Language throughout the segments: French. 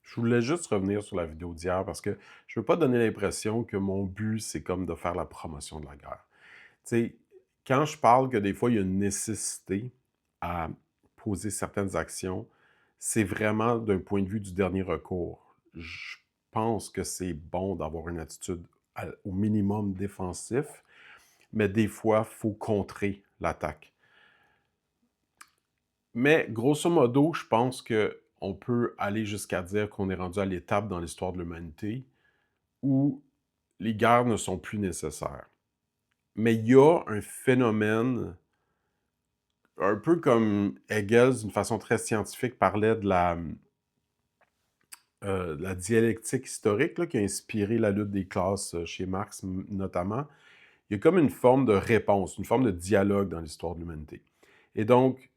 Je voulais juste revenir sur la vidéo d'hier parce que je veux pas donner l'impression que mon but, c'est comme de faire la promotion de la guerre. Tu sais, quand je parle que des fois, il y a une nécessité à poser certaines actions, c'est vraiment d'un point de vue du dernier recours. Je pense que c'est bon d'avoir une attitude au minimum défensif, mais des fois, il faut contrer l'attaque. Mais grosso modo, je pense qu'on peut aller jusqu'à dire qu'on est rendu à l'étape dans l'histoire de l'humanité où les guerres ne sont plus nécessaires. Mais il y a un phénomène, un peu comme Hegel, d'une façon très scientifique, parlait de la dialectique historique là, qui a inspiré la lutte des classes chez Marx notamment. Il y a comme une forme de réponse, une forme de dialogue dans l'histoire de l'humanité. Et donc,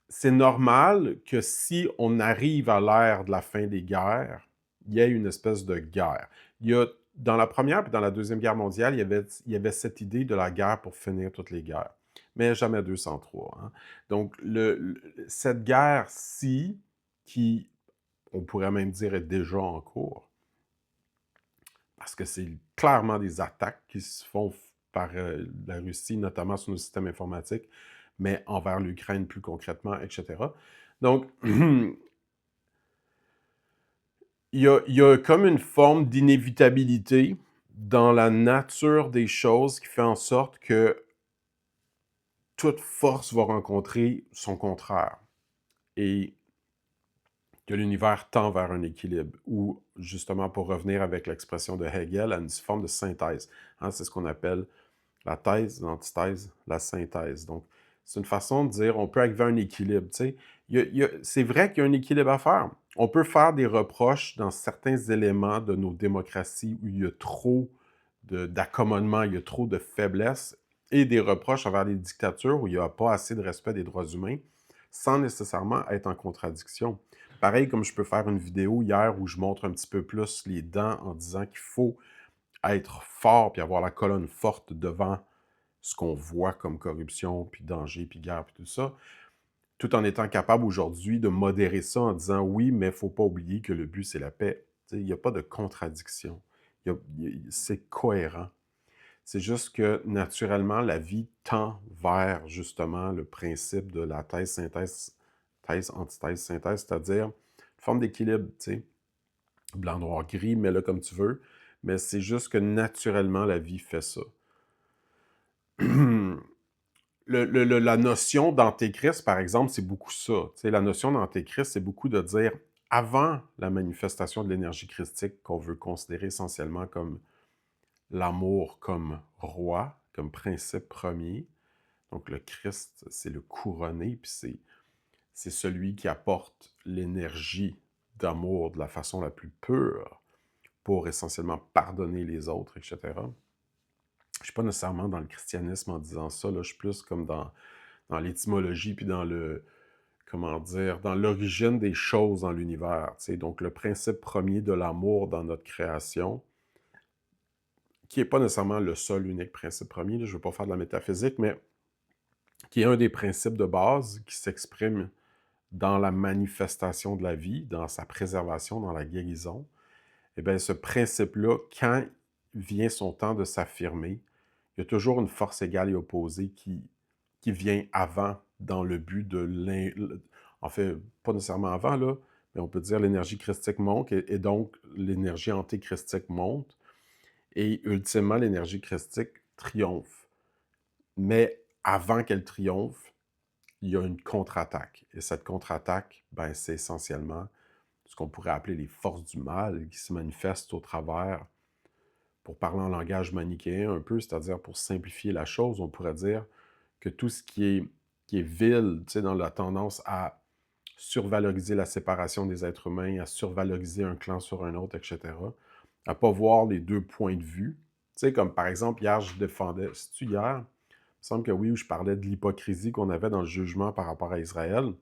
c'est normal que si on arrive à l'ère de la fin des guerres, il y ait une espèce de guerre. Il y a, dans la Première et dans la Deuxième Guerre mondiale, il y avait cette idée de la guerre pour finir toutes les guerres. Mais jamais 203. Hein. Donc, cette guerre-ci, qui, on pourrait même dire, est déjà en cours, parce que c'est clairement des attaques qui se font par la Russie, notamment sur nos systèmes informatiques, mais envers l'Ukraine plus concrètement, etc. Donc, il y a comme une forme d'inévitabilité dans la nature des choses qui fait en sorte que toute force va rencontrer son contraire et que l'univers tend vers un équilibre ou, justement, pour revenir avec l'expression de Hegel, à une forme de synthèse. Hein, c'est ce qu'on appelle la thèse, l'antithèse, la synthèse. Donc, c'est une façon de dire on peut arriver à un équilibre. Tu sais. C'est vrai qu'il y a un équilibre à faire. On peut faire des reproches dans certains éléments de nos démocraties où il y a trop d'accommodement, il y a trop de faiblesse, et des reproches envers les dictatures où il n'y a pas assez de respect des droits humains, sans nécessairement être en contradiction. Pareil comme je peux faire une vidéo hier où je montre un petit peu plus les dents en disant qu'il faut être fort puis avoir la colonne forte devant ce qu'on voit comme corruption, puis danger, puis guerre, puis tout ça, tout en étant capable aujourd'hui de modérer ça en disant oui, mais il ne faut pas oublier que le but, c'est la paix. Il n'y a pas de contradiction. C'est cohérent. C'est juste que naturellement, la vie tend vers justement le principe de la thèse, synthèse, thèse, antithèse, synthèse, c'est-à-dire une forme d'équilibre, tu sais, blanc, noir, gris, mets-le comme tu veux, mais c'est juste que naturellement, la vie fait ça. La notion d'antéchrist, par exemple, c'est beaucoup ça. Tu sais, la notion d'antéchrist, c'est beaucoup de dire, avant la manifestation de l'énergie christique qu'on veut considérer essentiellement comme l'amour comme roi, comme principe premier, donc le Christ, c'est le couronné, puis c'est celui qui apporte l'énergie d'amour de la façon la plus pure pour essentiellement pardonner les autres, etc. Je ne suis pas nécessairement dans le christianisme en disant ça, là, je suis plus comme dans l'étymologie, puis dans comment dire, dans l'origine des choses dans l'univers. Tu sais. Donc, le principe premier de l'amour dans notre création, qui n'est pas nécessairement le seul unique principe premier, là, je ne veux pas faire de la métaphysique, mais qui est un des principes de base qui s'exprime dans la manifestation de la vie, dans sa préservation, dans la guérison. Eh bien, ce principe-là, quand vient son temps de s'affirmer, il y a toujours une force égale et opposée qui vient avant dans le but en fait, pas nécessairement avant, là, mais on peut dire l'énergie christique monte et donc l'énergie antéchristique monte et ultimement l'énergie christique triomphe. Mais avant qu'elle triomphe, il y a une contre-attaque. Et cette contre-attaque, ben, c'est essentiellement ce qu'on pourrait appeler les forces du mal qui se manifestent au travers, pour parler en langage manichéen un peu, c'est-à-dire pour simplifier la chose, on pourrait dire que tout ce qui est vil, tu sais, dans la tendance à survaloriser la séparation des êtres humains, à survaloriser un clan sur un autre, etc., à ne pas voir les deux points de vue. Tu sais, comme par exemple, hier, je défendais, c'est-tu hier? Il me semble que oui, où je parlais de l'hypocrisie qu'on avait dans le jugement par rapport à Israël,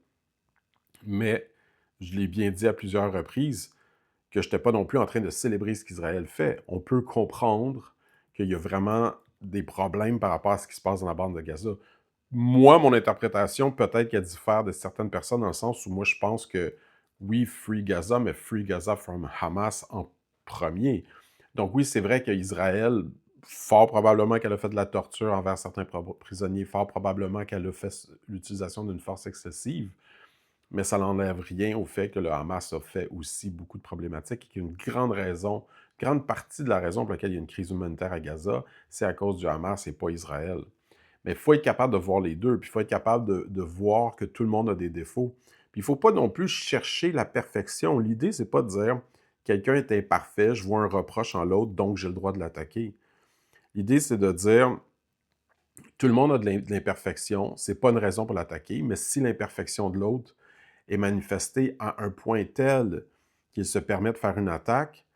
mais je l'ai bien dit à plusieurs reprises, que je n'étais pas non plus en train de célébrer ce qu'Israël fait. On peut comprendre qu'il y a vraiment des problèmes par rapport à ce qui se passe dans la bande de Gaza. Moi, mon interprétation, peut-être qu'elle diffère de certaines personnes dans le sens où moi, je pense que oui, Free Gaza, mais Free Gaza from Hamas en premier. Donc oui, c'est vrai qu'Israël, fort probablement qu'elle a fait de la torture envers certains prisonniers, fort probablement qu'elle a fait l'utilisation d'une force excessive, mais ça n'enlève rien au fait que le Hamas a fait aussi beaucoup de problématiques et qu'une grande partie de la raison pour laquelle il y a une crise humanitaire à Gaza, c'est à cause du Hamas et pas Israël. Mais il faut être capable de voir les deux, puis il faut être capable de voir que tout le monde a des défauts. Puis il ne faut pas non plus chercher la perfection. L'idée, c'est pas de dire quelqu'un est imparfait, je vois un reproche en l'autre, donc j'ai le droit de l'attaquer. L'idée, c'est de dire tout le monde a de l'imperfection, c'est pas une raison pour l'attaquer, mais si l'imperfection de l'autre est manifestée à un point tel qu'il se permet de faire une attaque,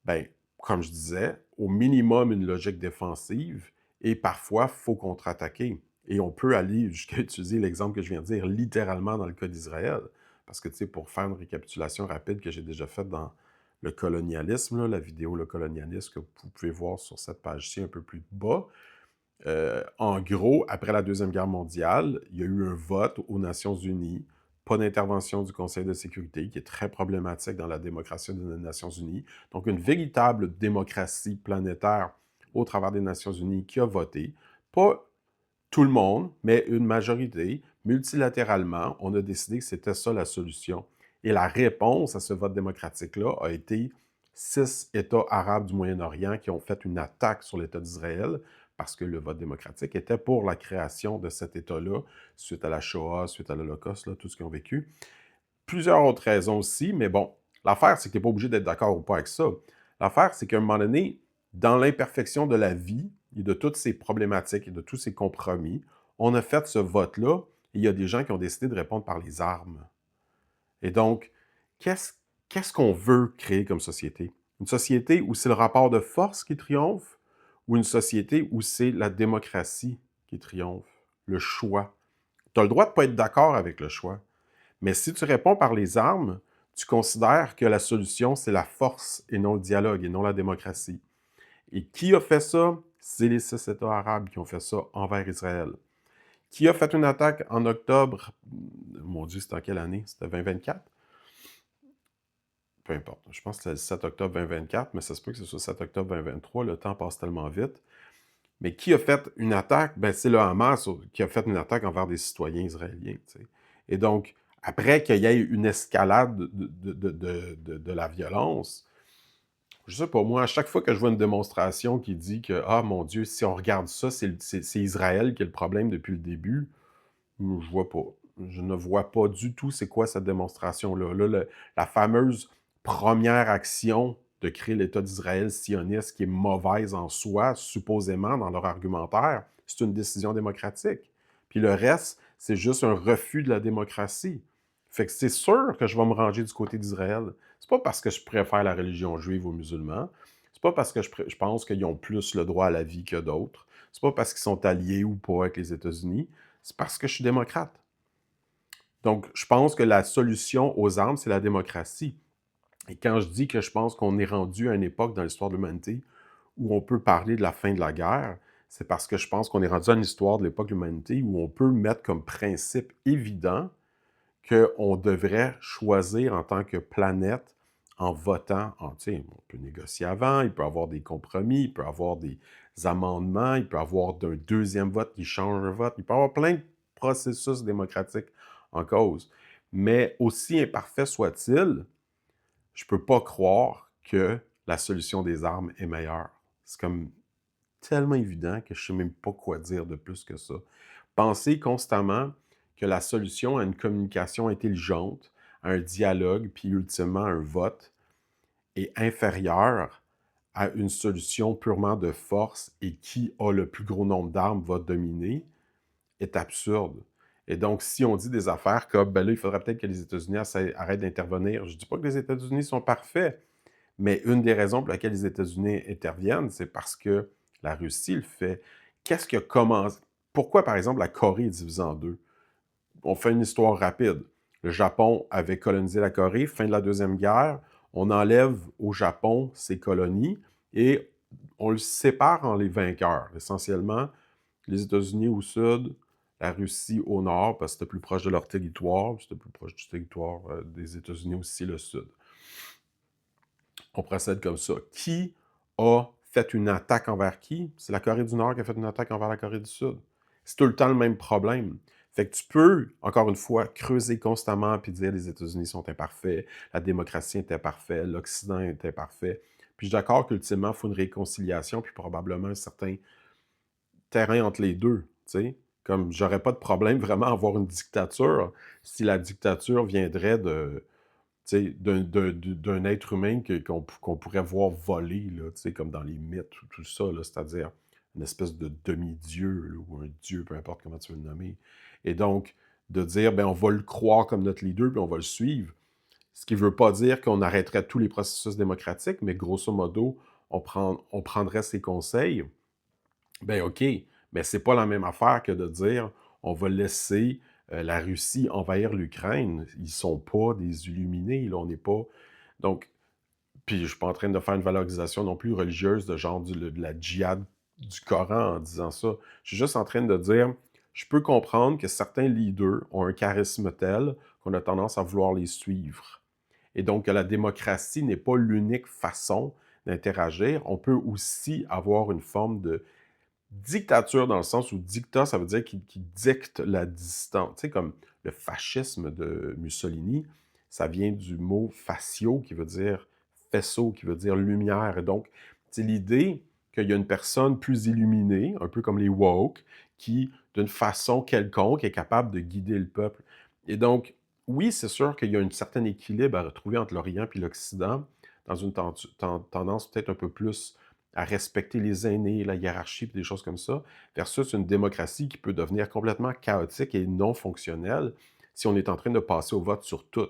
ben, comme je disais, au minimum une logique défensive et parfois, il faut contre-attaquer. Et on peut aller jusqu'à utiliser l'exemple que je viens de dire, littéralement dans le cas d'Israël. Parce que, tu sais, pour faire une récapitulation rapide que j'ai déjà faite dans le colonialisme, là, la vidéo Le colonialisme que vous pouvez voir sur cette page-ci un peu plus bas, en gros, après la Deuxième Guerre mondiale, il y a eu un vote aux Nations unies, pas d'intervention du Conseil de sécurité, qui est très problématique dans la démocratie des Nations unies. Donc, une véritable démocratie planétaire au travers des Nations unies qui a voté. Pas tout le monde, mais une majorité, multilatéralement, on a décidé que c'était ça la solution. Et la réponse à ce vote démocratique-là a été 6 États arabes du Moyen-Orient qui ont fait une attaque sur l'État d'Israël parce que le vote démocratique était pour la création de cet État-là, suite à la Shoah, suite à l'Holocauste, tout ce qu'ils ont vécu. Plusieurs autres raisons aussi, mais bon, l'affaire, c'est que tu n'es pas obligé d'être d'accord ou pas avec ça. L'affaire, c'est qu'à un moment donné, dans l'imperfection de la vie et de toutes ces problématiques et de tous ces compromis, on a fait ce vote-là et il y a des gens qui ont décidé de répondre par les armes. Et donc, qu'est-ce qu'on veut créer comme société? Une société où c'est le rapport de force qui triomphe ou une société où c'est la démocratie qui triomphe, le choix? Tu as le droit de ne pas être d'accord avec le choix. Mais si tu réponds par les armes, tu considères que la solution, c'est la force et non le dialogue et non la démocratie. Et qui a fait ça? C'est les 6 États arabes qui ont fait ça envers Israël. Qui a fait une attaque en octobre? Mon Dieu, c'était en quelle année? C'était 2024? Peu importe. Je pense que c'était le 7 octobre 2024, mais ça se peut que ce soit 7 octobre 2023. Le temps passe tellement vite. Mais qui a fait une attaque? Ben, c'est le Hamas qui a fait une attaque envers des citoyens israéliens. T'sais. Et donc, après qu'il y ait une escalade de la violence, je sais pas, moi, à chaque fois que je vois une démonstration qui dit que, ah mon Dieu, si on regarde ça, c'est Israël qui est le problème depuis le début, je vois pas. Je ne vois pas du tout c'est quoi cette démonstration-là. Là, la fameuse première action de créer l'État d'Israël sioniste qui est mauvaise en soi, supposément, dans leur argumentaire, c'est une décision démocratique. Puis le reste, c'est juste un refus de la démocratie. Fait que c'est sûr que je vais me ranger du côté d'Israël. C'est pas parce que je préfère la religion juive aux musulmans. C'est pas parce que je pense qu'ils ont plus le droit à la vie que d'autres. C'est pas parce qu'ils sont alliés ou pas avec les États-Unis. C'est parce que je suis démocrate. Donc, je pense que la solution aux armes, c'est la démocratie. Et quand je dis que je pense qu'on est rendu à une époque dans l'histoire de l'humanité où on peut parler de la fin de la guerre, c'est parce que je pense qu'on est rendu à une histoire de l'époque de l'humanité où on peut mettre comme principe évident qu'on devrait choisir en tant que planète en votant. On peut négocier avant, il peut y avoir des compromis, il peut y avoir des amendements, il peut y avoir un deuxième vote qui change un vote, il peut y avoir plein de processus démocratiques en cause. Mais aussi imparfait soit-il, je ne peux pas croire que la solution des armes est meilleure. C'est comme tellement évident que je ne sais même pas quoi dire de plus que ça. Pensez constamment que la solution à une communication intelligente, à un dialogue, puis ultimement à un vote, est inférieure à une solution purement de force et qui a le plus gros nombre d'armes va dominer, est absurde. Et donc, si on dit des affaires comme, ben là, il faudrait peut-être que les États-Unis arrêtent d'intervenir, je ne dis pas que les États-Unis sont parfaits, mais une des raisons pour lesquelles les États-Unis interviennent, c'est parce que la Russie le fait. Qu'est-ce qui a commencé? Pourquoi, par exemple, la Corée est divisée en deux? On fait une histoire rapide. Le Japon avait colonisé la Corée, fin de la Deuxième Guerre. On enlève au Japon ses colonies et on le sépare en les vainqueurs. Essentiellement, les États-Unis au sud, la Russie au nord, parce que c'était plus proche de leur territoire, puis c'était plus proche du territoire des États-Unis aussi, le sud. On procède comme ça. Qui a fait une attaque envers qui? C'est la Corée du Nord qui a fait une attaque envers la Corée du Sud. C'est tout le temps le même problème. Fait que tu peux, encore une fois, creuser constamment puis dire les États-Unis sont imparfaits, la démocratie est imparfaite, l'Occident est imparfait. Puis je suis d'accord qu'ultimement, il faut une réconciliation puis probablement un certain terrain entre les deux, tu sais. Comme j'aurais pas de problème vraiment à avoir une dictature si la dictature viendrait de, tu sais, d'un être humain qu'on pourrait voir voler, là, tu sais, comme dans les mythes ou tout ça, là, c'est-à-dire une espèce de demi-dieu là, ou un dieu, peu importe comment tu veux le nommer. Et donc, de dire, ben, on va le croire comme notre leader, puis on va le suivre, ce qui ne veut pas dire qu'on arrêterait tous les processus démocratiques, mais grosso modo, on prendrait ses conseils. Ben OK, mais c'est pas la même affaire que de dire on va laisser la Russie envahir l'Ukraine. Ils sont pas des illuminés, là, on n'est pas... Donc, puis je suis pas en train de faire une valorisation non plus religieuse de genre de la djihad du Coran en disant ça. Je suis juste en train de dire, je peux comprendre que certains leaders ont un charisme tel qu'on a tendance à vouloir les suivre. Et donc, que la démocratie n'est pas l'unique façon d'interagir. On peut aussi avoir une forme de dictature dans le sens où dicta, ça veut dire qu'il dicte la distance. Tu sais, comme le fascisme de Mussolini, ça vient du mot facio, qui veut dire faisceau, qui veut dire lumière. Et donc, c'est l'idée qu'il y a une personne plus illuminée, un peu comme les woke, qui, d'une façon quelconque, est capable de guider le peuple. Et donc, oui, c'est sûr qu'il y a un certain équilibre à retrouver entre l'Orient et l'Occident, dans une tendance peut-être un peu plus à respecter les aînés, la hiérarchie, puis des choses comme ça, versus une démocratie qui peut devenir complètement chaotique et non fonctionnelle si on est en train de passer au vote sur tout.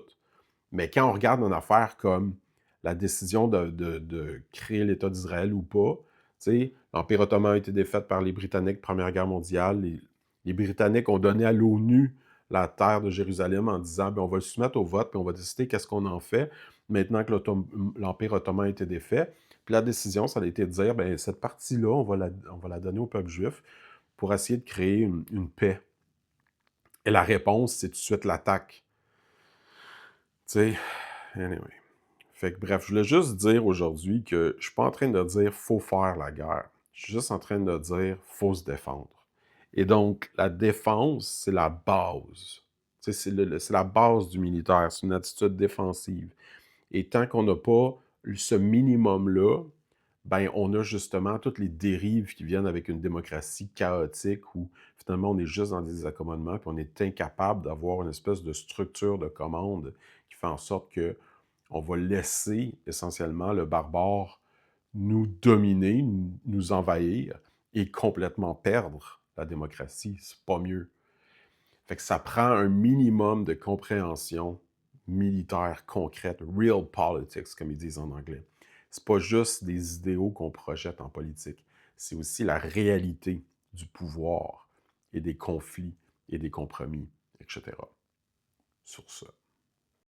Mais quand on regarde une affaire comme la décision de créer l'État d'Israël ou pas, tu sais, l'Empire ottoman a été défait par les Britanniques, Première Guerre mondiale. Les Britanniques ont donné à l'ONU la terre de Jérusalem en disant, ben, on va le soumettre au vote, puis on va décider qu'est-ce qu'on en fait maintenant que l'Empire ottoman a été défait. Puis la décision, ça a été de dire, ben, cette partie-là, on va la donner au peuple juif pour essayer de créer une paix. Et la réponse, c'est tout de suite l'attaque. Tu sais, anyway. Fait que bref, je voulais juste dire aujourd'hui que je suis pas en train de dire faut faire la guerre. Je suis juste en train de dire faut se défendre. Et donc, la défense, c'est la base. Tu sais, c'est la base du militaire. C'est une attitude défensive. Et tant qu'on n'a pas ce minimum-là, ben, on a justement toutes les dérives qui viennent avec une démocratie chaotique où finalement on est juste dans des accommodements puis on est incapable d'avoir une espèce de structure de commande qui fait en sorte que on va laisser essentiellement le barbare nous dominer, nous envahir et complètement perdre la démocratie. C'est pas mieux. Fait que ça prend un minimum de compréhension militaire concrète, real politics, comme ils disent en anglais. C'est pas juste des idéaux qu'on projette en politique, c'est aussi la réalité du pouvoir et des conflits et des compromis, etc. Sur ça.